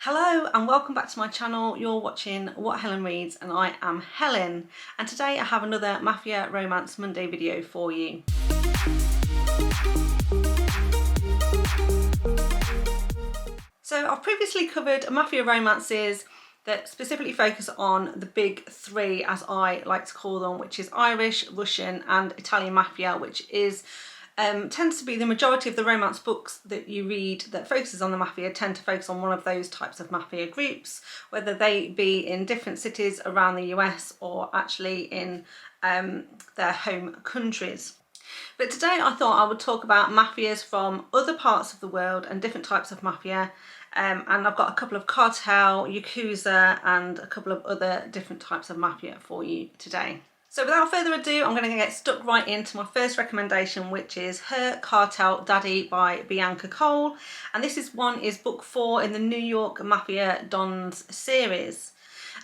Hello and welcome back to my channel. You're watching What Helen Reads and I am Helen, and today I have another Mafia Romance Monday video for you. So I've previously covered Mafia romances that specifically focus on the big three, as I like to call them, which is Irish, Russian and Italian mafia, which is tends to be the majority of the romance books that you read that focuses on the mafia tend to focus on one of those types of mafia groups, whether they be in different cities around the US or actually in their home countries. But today I thought I would talk about mafias from other parts of the world and different types of mafia. And I've got a couple of Cartel, Yakuza and a couple of other different types of mafia for you today. So without further ado, I'm going to get stuck right into my first recommendation, which is Her Cartel Daddy by Bianca. And this is book 4 in the New York Mafia Dons series.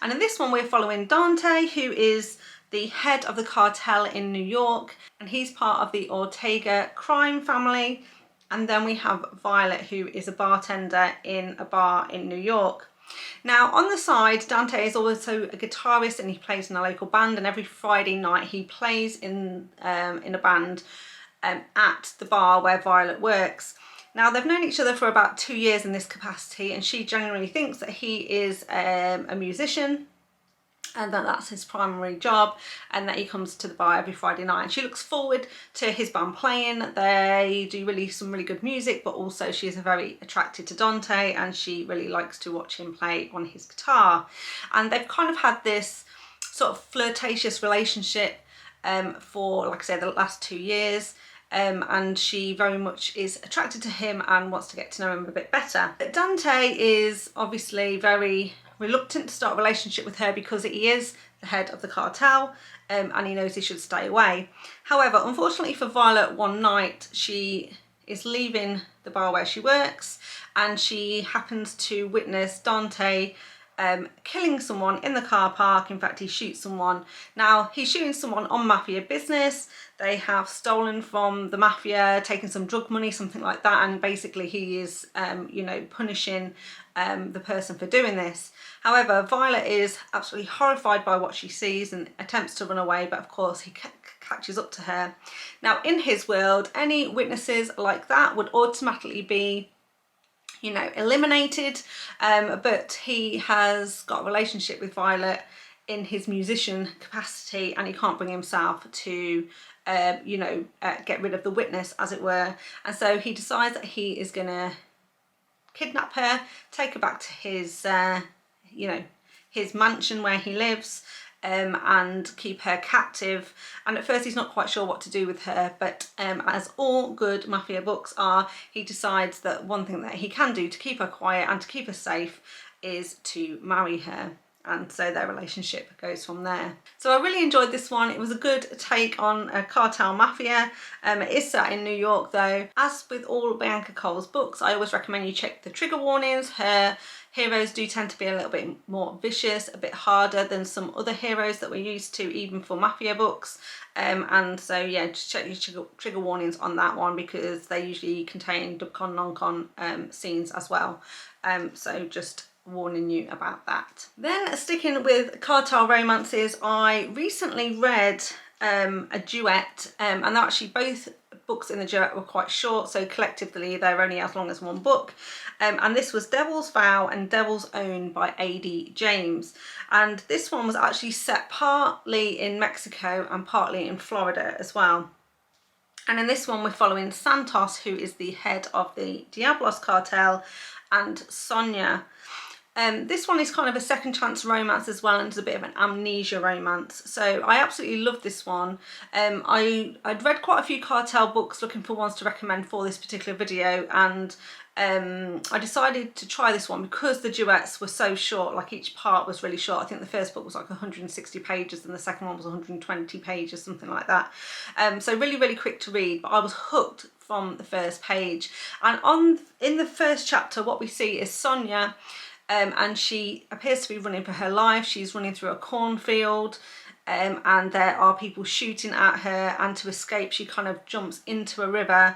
And in this one we're following Dante, who is the head of the cartel in New York, and he's part of the Ortega crime family. And then we have Violet, who is a bartender in a bar in New York. Now on the side, Dante is also a guitarist and he plays in a local band, and every Friday night he plays in a band at the bar where Violet works. Now they've known each other for about 2 years in this capacity, and she genuinely thinks that he is a musician and that's his primary job, and that he comes to the bar every Friday night. And she looks forward to his band playing. They do some really good music, but also she is very attracted to Dante and she really likes to watch him play on his guitar. And they've kind of had this sort of flirtatious relationship for, like I said, the last 2 years. And she very much is attracted to him and wants to get to know him a bit better. But Dante is obviously very reluctant to start a relationship with her because he is the head of the cartel, and he knows he should stay away. However, unfortunately for Violet, one night she is leaving the bar where she works and she happens to witness Dante killing someone in the car park. In fact, he shoots someone. Now he's shooting someone on mafia business. They have stolen from the mafia, taken some drug money, something like that, and basically he is punishing the person for doing this. However, Violet is absolutely horrified by what she sees and attempts to run away, but of course he catches up to her. Now in his world, any witnesses like that would automatically be eliminated, but he has got a relationship with Violet in his musician capacity, and he can't bring himself to get rid of the witness, as it were. And so he decides that he is going to kidnap her, take her back to his his mansion where he lives, and keep her captive. And at first he's not quite sure what to do with her, but as all good mafia books are, he decides that one thing that he can do to keep her quiet and to keep her safe is to marry her. And so their relationship goes from there. So I really enjoyed this one. It was a good take on a cartel mafia. It is set in New York though. As with all Bianca Cole's books, I always recommend you check the trigger warnings. Her heroes do tend to be a little bit more vicious, a bit harder than some other heroes that we're used to, even for mafia books. And so yeah, just check your trigger warnings on that one, because they usually contain dub-con, non-con scenes as well. So just warning you about that. Then sticking with cartel romances, I recently read a duet, and they're actually both books in the duet were quite short, so collectively they're only as long as one book. And this was Devil's Vow and Devil's Own by Aidee, Jaimes. And this one was actually set partly in Mexico and partly in Florida as well. And in this one we're following Santos, who is the head of the Diablos cartel, and Sonia. This one is kind of a second chance romance as well, and it's a bit of an amnesia romance. So I absolutely love this one. I'd read quite a few cartel books looking for ones to recommend for this particular video, and I decided to try this one because the duets were so short. Like, each part was really short. I think the first book was like 160 pages and the second one was 120 pages, something like that. So really quick to read, but I was hooked from the first page. And in the first chapter, what we see is Sonia, and she appears to be running for her life. She's running through a cornfield, and there are people shooting at her, and to escape she kind of jumps into a river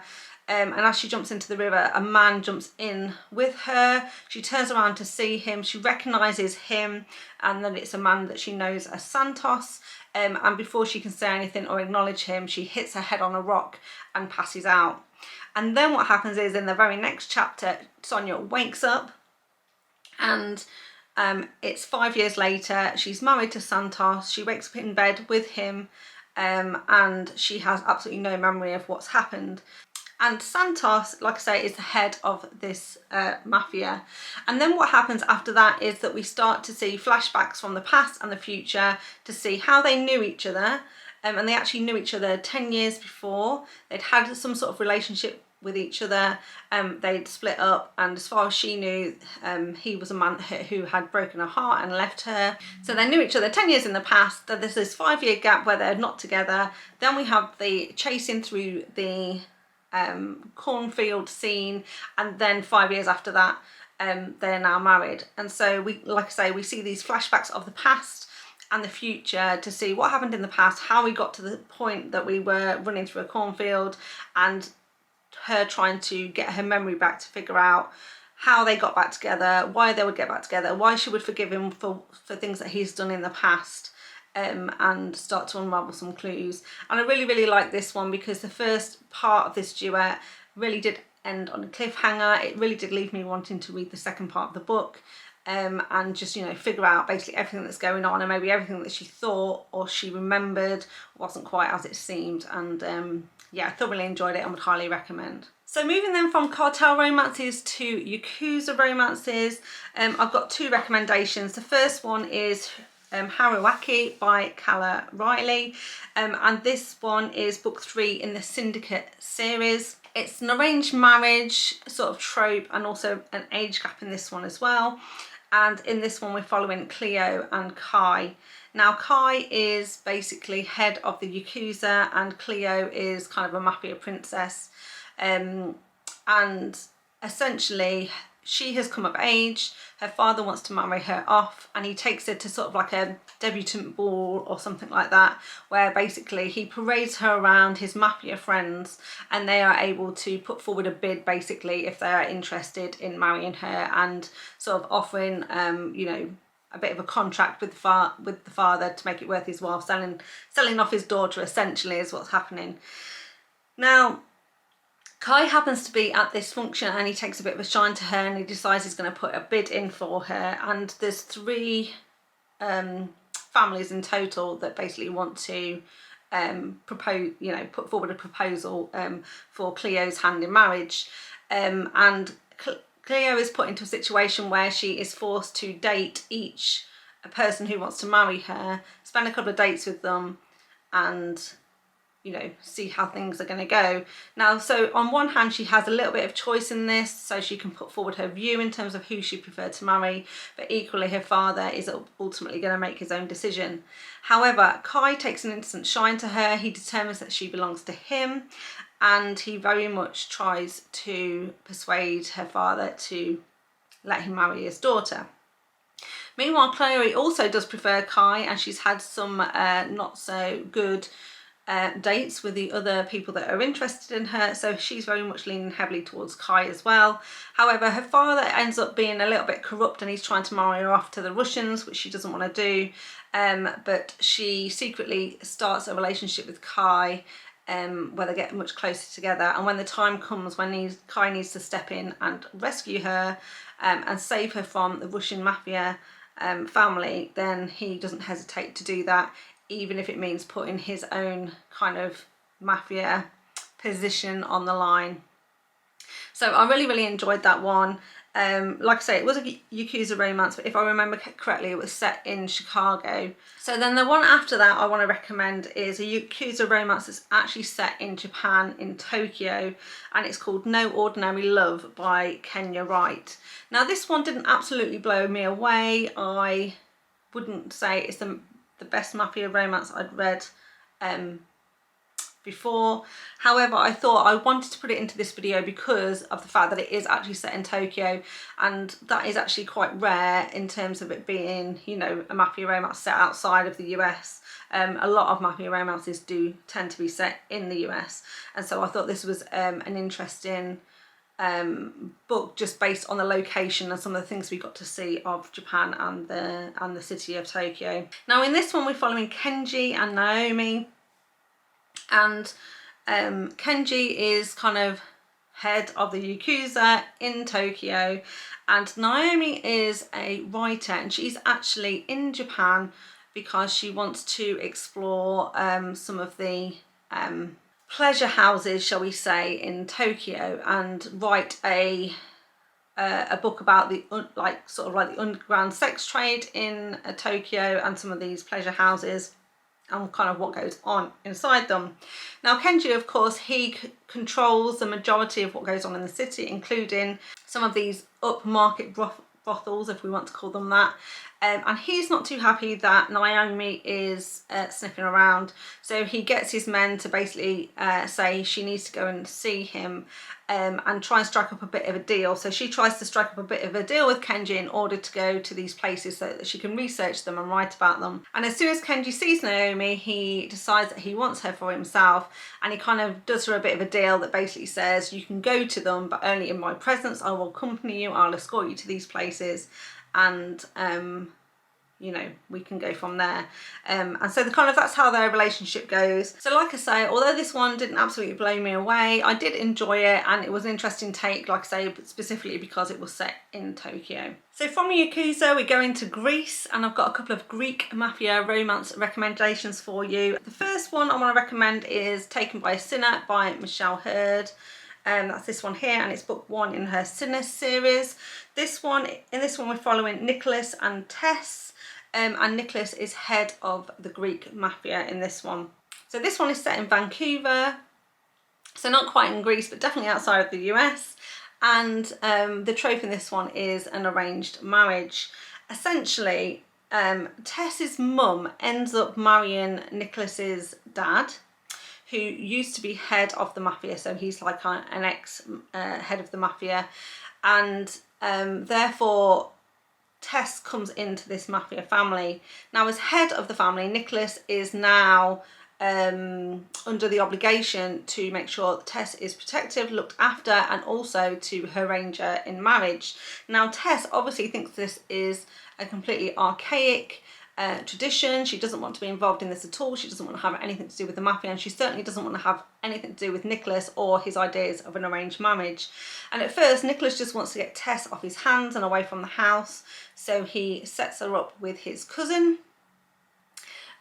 and as she jumps into the river, a man jumps in with her. She turns around to see him. She recognises him, and then it's a man that she knows as Santos. And before she can say anything or acknowledge him, she hits her head on a rock and passes out. And then what happens is, in the very next chapter, Sonia wakes up, and it's 5 years later. She's married to Santos. She wakes up in bed with him, and she has absolutely no memory of what's happened. And Santos, like I say, is the head of this mafia. And then what happens after that is that we start to see flashbacks from the past and the future to see how they knew each other. And they actually knew each other 10 years before. They'd had some sort of relationship with each other. They'd split up, and as far as she knew, he was a man who had broken her heart and left her. So they knew each other 10 years in the past. There's this 5-year gap where they're not together. Then we have the chasing through the cornfield scene, and then 5 years after that, they're now married. And so we, like I say, we see these flashbacks of the past and the future to see what happened in the past, how we got to the point that we were running through a cornfield, and her trying to get her memory back to figure out how they got back together, why they would get back together, why she would forgive him for things that he's done in the past, and start to unravel some clues. And I really like this one because the first part of this duet really did end on a cliffhanger. It really did leave me wanting to read the second part of the book, and just, you know, figure out basically everything that's going on, and maybe everything that she thought or she remembered wasn't quite as it seemed. And yeah, I thoroughly enjoyed it and would highly recommend. So moving then from cartel romances to Yakuza romances, I've got 2 recommendations. The first one is Haruaki by Cala Wright, and this one is book 3 in the Syndicate series. It's an arranged marriage sort of trope, and also an age gap in this one as well. And in this one we're following Cleo and Kai. Now Kai is basically head of the Yakuza, and Cleo is kind of a mafia princess, and essentially she has come of age. Her father wants to marry her off, and he takes her to sort of like a debutante ball or something like that, where basically he parades her around his mafia friends, and they are able to put forward a bid basically if they are interested in marrying her, and sort of offering you know, a bit of a contract with the father to make it worth his while, selling off his daughter essentially is what's happening. Now Kai happens to be at this function, and he takes a bit of a shine to her, and he decides he's going to put a bid in for her. And there's 3 families in total that basically want to propose, you know, put forward a proposal for Cleo's hand in marriage. And Cleo is put into a situation where she is forced to date each person who wants to marry her, spend a couple of dates with them, and, you know, see how things are going to go. Now, so on one hand, she has a little bit of choice in this, so she can put forward her view in terms of who she preferred to marry, but equally her father is ultimately going to make his own decision. However, Kai takes an instant shine to her. He determines that she belongs to him, and he very much tries to persuade her father to let him marry his daughter. Meanwhile, Chloe also does prefer Kai, and she's had some not so good dates with the other people that are interested in her, so she's very much leaning heavily towards Kai as well. However, her father ends up being a little bit corrupt, and he's trying to marry her off to the Russians, which she doesn't want to do, but she secretly starts a relationship with Kai, where they get much closer together. And when the time comes when Kai needs to step in and rescue her and save her from the Russian mafia family, then he doesn't hesitate to do that, even if it means putting his own kind of mafia position on the line. So I really enjoyed that one. Like I say, it was a Yakuza romance, but if I remember correctly, it was set in Chicago. So then the one after that I want to recommend is a Yakuza romance that's actually set in Japan, in Tokyo, and it's called No Ordinary Love by Wright. Now this one didn't absolutely blow me away. I wouldn't say it's the best mafia romance I'd read before. However, I thought I wanted to put it into this video because of the fact that it is actually set in Tokyo, and that is actually quite rare in terms of it being, you know, a mafia romance set outside of the US. A lot of mafia romances do tend to be set in the US, and so I thought this was an interesting book just based on the location and some of the things we got to see of Japan and the city of Tokyo. Now in this one we're following Kenji and Naomi, and Kenji is kind of head of the Yakuza in Tokyo, and Naomi is a writer, and she's actually in Japan because she wants to explore some of the pleasure houses, shall we say, in Tokyo, and write a book about the sort of like the underground sex trade in Tokyo and some of these pleasure houses and kind of what goes on inside them. Now Kenji, of course, he controls the majority of what goes on in the city, including some of these upmarket brothels, if we want to call them that. And he's not too happy that Naomi is sniffing around, so he gets his men to basically say she needs to go and see him and try and strike up a bit of a deal. So she tries to strike up a bit of a deal with Kenji in order to go to these places so that she can research them and write about them. And as soon as Kenji sees Naomi, he decides that he wants her for himself, and he kind of does her a bit of a deal that basically says, you can go to them, but only in my presence. I will accompany you, I'll escort you to these places, and you know, we can go from there. And so that's how their relationship goes. So like I say, although this one didn't absolutely blow me away, I did enjoy it, and it was an interesting take, like I say, specifically because it was set in Tokyo. So from Yakuza we go into Greece, and I've got a couple of Greek mafia romance recommendations for you. The first one I want to recommend is Taken by a Sinner by Michelle Hurd. That's this one here, and it's book 1 in her Sinner series. In this one we're following Nicholas and Tess. And Nicholas is head of the Greek mafia in this one. So this one is set in Vancouver, so not quite in Greece, but definitely outside of the US. And the trope in this one is an arranged marriage. Essentially, Tess's mum ends up marrying Nicholas's dad, who used to be head of the mafia, so he's like an ex head of the mafia, and therefore Tess comes into this mafia family. Now as head of the family, Nicholas is now under the obligation to make sure that Tess is protected, looked after, and also to arrange her in marriage. Now Tess obviously thinks this is a completely archaic tradition. She doesn't want to be involved in this at all. She doesn't want to have anything to do with the mafia, and she certainly doesn't want to have anything to do with Nicholas or his ideas of an arranged marriage. And at first Nicholas just wants to get Tess off his hands and away from the house, so he sets her up with his cousin.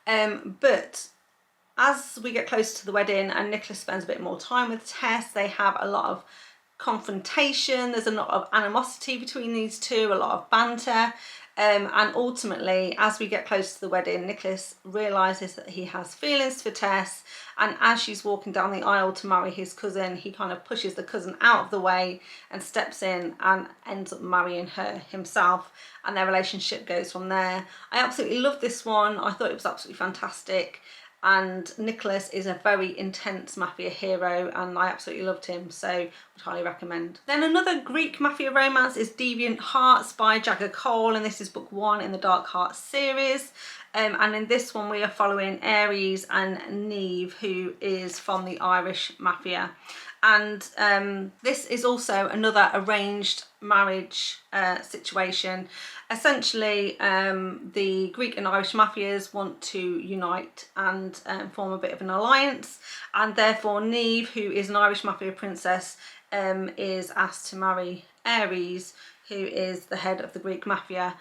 But as we get closer to the wedding and Nicholas spends a bit more time with Tess, they have a lot of confrontation, there's a lot of animosity between these two, a lot of banter. And ultimately, as we get close to the wedding, Nicholas realises that he has feelings for Tess, and as she's walking down the aisle to marry his cousin, he kind of pushes the cousin out of the way and steps in and ends up marrying her himself, and their relationship goes from there. I absolutely loved this one. I thought it was absolutely fantastic, and Nicholas is a very intense mafia hero, and I absolutely loved him, so I would highly recommend. Then another Greek mafia romance is Deviant Hearts by Jagger, and this is book 1 in the Dark Hearts series. And in this one we are following Aidee and Neva, who is from the Irish mafia. And this is also another arranged marriage situation. Essentially, the Greek and Irish mafias want to unite and form a bit of an alliance, and therefore Neva, who is an Irish mafia princess, is asked to marry Aidee, who is the head of the Greek mafia.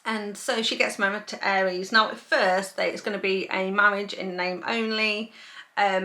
And so she gets married to Aidee. Now at first it's going to be a marriage in name only.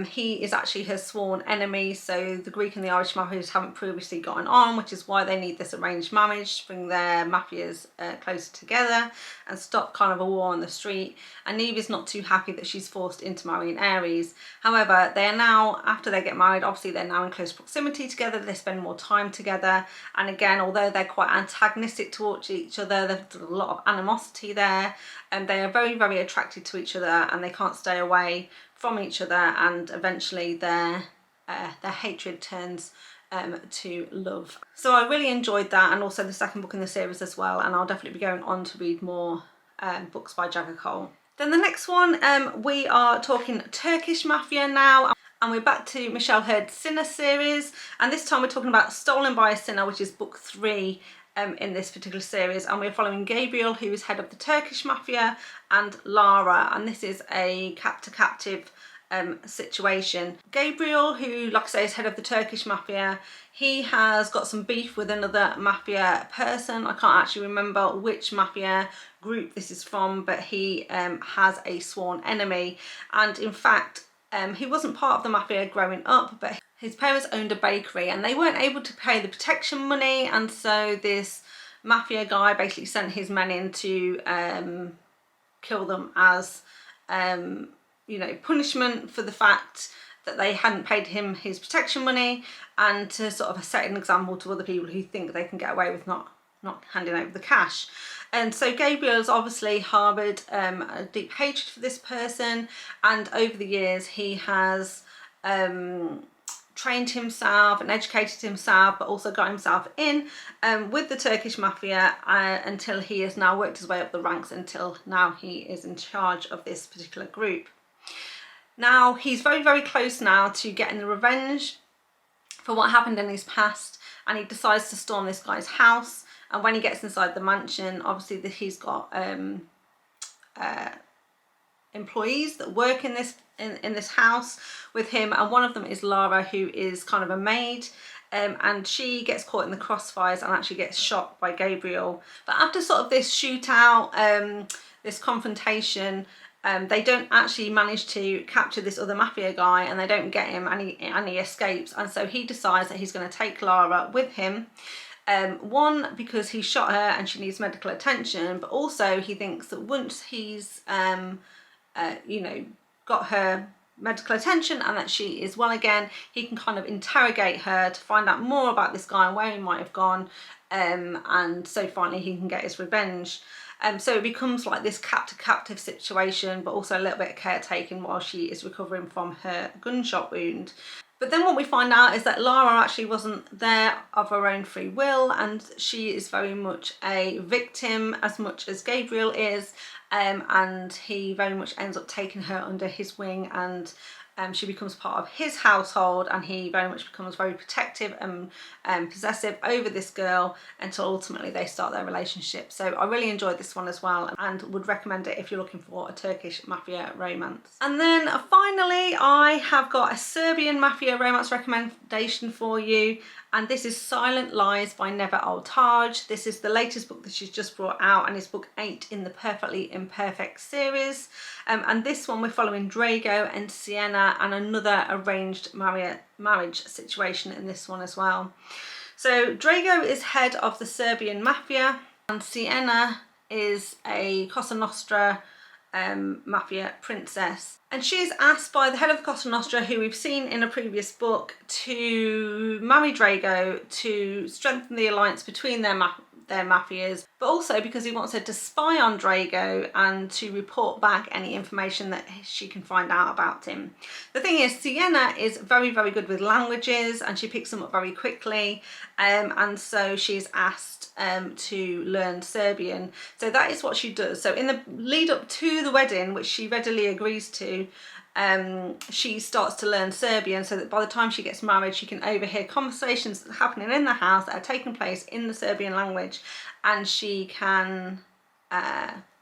He is actually her sworn enemy, so the Greek and the Irish mafias haven't previously gotten on, which is why they need this arranged marriage to bring their mafias closer together and stop kind of a war on the street. And Neve is not too happy that she's forced into marrying Aidee. However, they are now, after they get married, obviously they're now in close proximity together, they spend more time together, and again, although they're quite antagonistic towards each other, there's a lot of animosity there, and they are very, very attracted to each other, and they can't stay away from each other, and eventually their hatred turns to love. So I really enjoyed that, and also the second book in the series as well, and I'll definitely be going on to read more books by Jagger. Then the next one, we are talking Turkish Mafia now, and we're back to Michelle Hurd's Sinner series, and this time we're talking about Stolen by a Sinner, which is book 3 in this particular series, and we're following Gabriel, who is head of the Turkish Mafia, and Lara, and this is a captor-captive situation. Gabriel, who like I say is head of the Turkish Mafia, he has got some beef with another mafia person. I can't actually remember which mafia group this is from, but he has a sworn enemy, and in fact he wasn't part of the mafia growing up, but his parents owned a bakery and they weren't able to pay the protection money, and so this mafia guy basically sent his men in to kill them as you know, punishment for the fact that they hadn't paid him his protection money, and to sort of set an example to other people who think they can get away with not handing over the cash. And so Gabriel's obviously harboured a deep hatred for this person, and over the years he has trained himself and educated himself, but also got himself in with the Turkish Mafia until he has now worked his way up the ranks, until now he is in charge of this particular group. Now he's very, very close now to getting the revenge for what happened in his past, and he decides to storm this guy's house. And when he gets inside the mansion, obviously he's got employees that work in this house with him, and one of them is Lara, who is kind of a maid, and she gets caught in the crossfires and actually gets shot by Gabriel. But after sort of this shootout, this confrontation, they don't actually manage to capture this other mafia guy, and they don't get him, and he escapes. And so he decides that he's going to take Lara with him. One, because he shot her and she needs medical attention, but also he thinks that once he's you know, got her medical attention and that she is well again, he can kind of interrogate her to find out more about this guy and where he might have gone, and so finally he can get his revenge. So it becomes like this captor-captive situation, but also a little bit of caretaking while she is recovering from her gunshot wound. But then what we find out is that Lara actually wasn't there of her own free will, and she is very much a victim as much as Gabriel is, and he very much ends up taking her under his wing, and she becomes part of his household, and he very much becomes very protective and possessive over this girl until ultimately they start their relationship. So I really enjoyed this one as well, and would recommend it if you're looking for a Turkish mafia romance. And then finally I have got a Serbian mafia romance recommendation for you, and this is Silent Lies by Neva Altaj. This is the latest book that she's just brought out, and it's book 8 in the Perfectly Imperfect series. And this one we're following Drago and Sienna, and another arranged marriage situation in this one as well. So Drago is head of the Serbian mafia, and Sienna is a Cosa Nostra mafia princess, and she is asked by the head of the Cosa Nostra, who we've seen in a previous book, to marry Drago to strengthen the alliance between their mafias, but also because he wants her to spy on Drago and to report back any information that she can find out about him. The thing is, Sienna is very, very good with languages, and she picks them up very quickly, and so she's asked to learn Serbian. So that is what she does. So in the lead up to the wedding, which she readily agrees to, she starts to learn Serbian, so that by the time she gets married she can overhear conversations that are happening in the house that are taking place in the Serbian language, and she can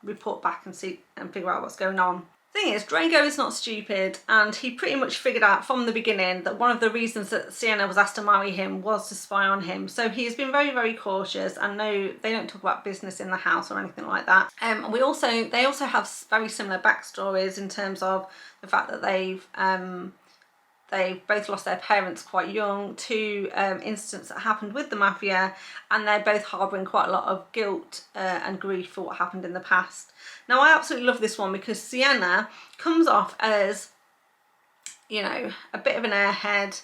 report back and see and figure out what's going on. The thing is, Drago is not stupid, and he pretty much figured out from the beginning that one of the reasons that Sienna was asked to marry him was to spy on him. So he has been very, very cautious, and no, they don't talk about business in the house or anything like that. They also have very similar backstories in terms of the fact that they've both lost their parents quite young to incidents that happened with the mafia, and they're both harbouring quite a lot of guilt and grief for what happened in the past. Now I absolutely love this one because Sienna comes off as, you know, a bit of an airhead,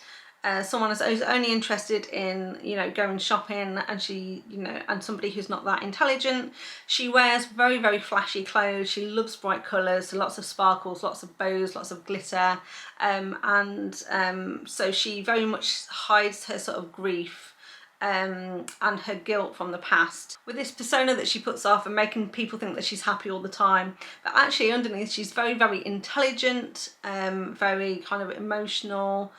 someone who's only interested in, you know, going shopping, and she, you know, and somebody who's not that intelligent. She wears very, very flashy clothes. She loves bright colours, so lots of sparkles, lots of bows, lots of glitter, so she very much hides her sort of grief and her guilt from the past with this persona that she puts off and making people think that she's happy all the time, but actually underneath she's very, very intelligent, very kind of emotional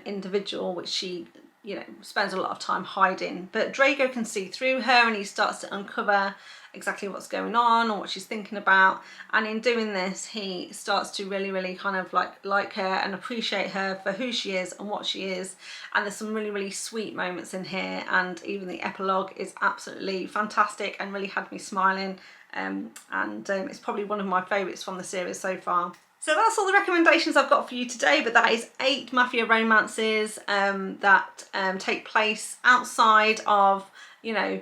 individual, which she, you know, spends a lot of time hiding. But Drago can see through her, and he starts to uncover exactly what's going on or what she's thinking about, and in doing this he starts to really, really kind of like her and appreciate her for who she is and what she is. And there's some really, really sweet moments in here, and even the epilogue is absolutely fantastic and really had me smiling, it's probably one of my favourites from the series so far. So that's all the recommendations I've got for you today, but that is 8 mafia romances that take place outside of, you know,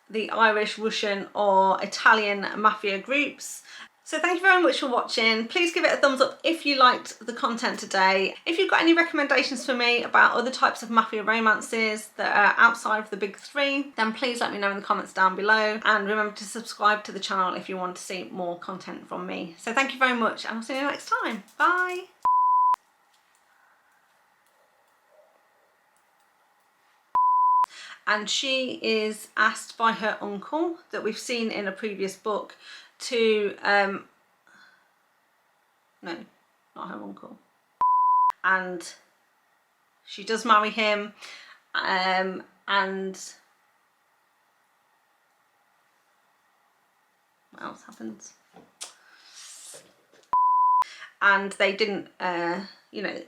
the Irish, Russian or Italian mafia groups. So thank you very much for watching. Please give it a thumbs up if you liked the content today. If you've got any recommendations for me about other types of mafia romances that are outside of the big 3, then please let me know in the comments down below. And remember to subscribe to the channel if you want to see more content from me. So thank you very much, and I'll see you next time. Bye. And she is asked by her uncle, that we've seen in a previous book, to no, not her uncle, and she does marry him, and what else happens? And they didn't, you know,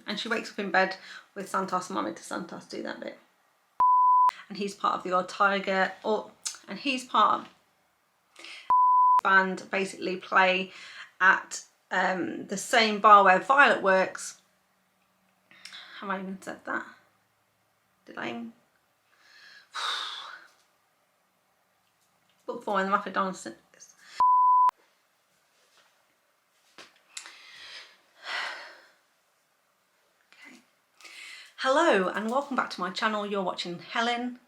and she wakes up in bed with Santos and wanted to Santos do that bit. And he's part of the Altaj, and he's part of the band, basically play at the same bar where Violet works. Have I even said that? Did I even? Book 4 in the Mafia Romance. Hello and welcome back to my channel. You're watching Helen.